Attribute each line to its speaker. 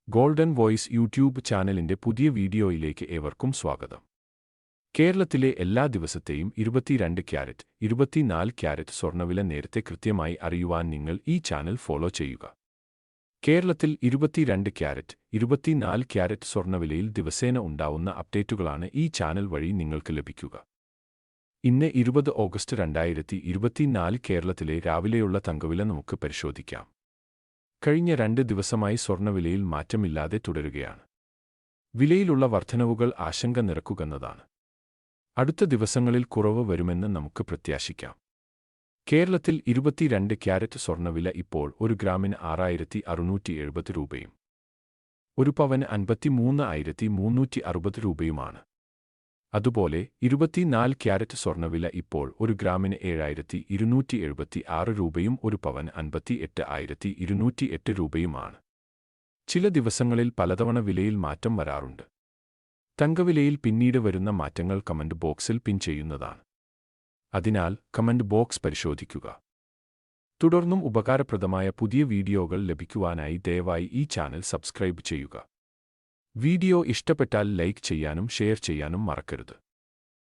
Speaker 1: Golden voice YouTube ചാനലിന്റെ പുതിയ വീഡിയോയിലേക്ക് ഏവർക്കും സ്വാഗതം. കേരളത്തിലെ എല്ലാ ദിവസത്തെയും 22 ക്യാരറ്റ്, 24 ക്യാരറ്റ് സ്വർണ്ണവില നേരത്തെ കൃത്യമായി അറിയുവാൻ നിങ്ങൾ ഈ ചാനൽ ഫോളോ ചെയ്യുക. കേരളത്തിൽ 22 ക്യാരറ്റ്, 24 ക്യാരറ്റ് സ്വർണ്ണവിലയിൽ ദിവസേന ഉണ്ടാവുന്ന അപ്ഡേറ്റുകളാണ് ഈ ചാനൽ വഴി നിങ്ങൾക്ക് ലഭിക്കുക. ഇന്ന് 20 ഓഗസ്റ്റ് 2024 കേരളത്തിലെ രാവിലെയുള്ള തങ്കവില നമുക്ക് പരിശോധിക്കാം. കഴിഞ്ഞ 2 ദിവസമായി സ്വർണ്ണവിലയിൽ മാറ്റമില്ലാതെ തുടരുകയാണ്. വിലയിലുള്ള വർധനവുകൾ ആശങ്ക നിറക്കുന്നതാണ്. അടുത്ത ദിവസങ്ങളിൽ കുറവ് വരുമെന്ന് നമുക്ക് പ്രത്യാശിക്കാം. കേരളത്തിൽ 22 ക്യാരറ്റ് സ്വർണ്ണവില ഇപ്പോൾ 1 ഗ്രാമിന് 6,670 രൂപയും 1 പവന് 53,360 രൂപയുമാണ്. അതുപോലെ 24 ക്യാരറ്റ് സ്വർണ്ണവില ഇപ്പോൾ 1 ഗ്രാമിന് 7,276 രൂപയും 1 പവന് 58,208 രൂപയുമാണ്. ചില ദിവസങ്ങളിൽ പലതവണ വിലയിൽ മാറ്റം വരാറുണ്ട്. തങ്കവിലയിൽ പിന്നീട് വരുന്ന മാറ്റങ്ങൾ കമന്റ് ബോക്സിൽ പിൻ ചെയ്യുന്നതാണ്. അതിനാൽ കമന്റ് ബോക്സ് പരിശോധിക്കുക. തുടർന്നും ഉപകാരപ്രദമായ പുതിയ വീഡിയോകൾ ലഭിക്കുവാനായി ദയവായി ഈ ചാനൽ സബ്സ്ക്രൈബ് ചെയ്യുക. വീഡിയോ ഇഷ്ടപ്പെട്ടാൽ ലൈക്ക് ചെയ്യാനും ഷെയർ ചെയ്യാനും മറക്കരുത്.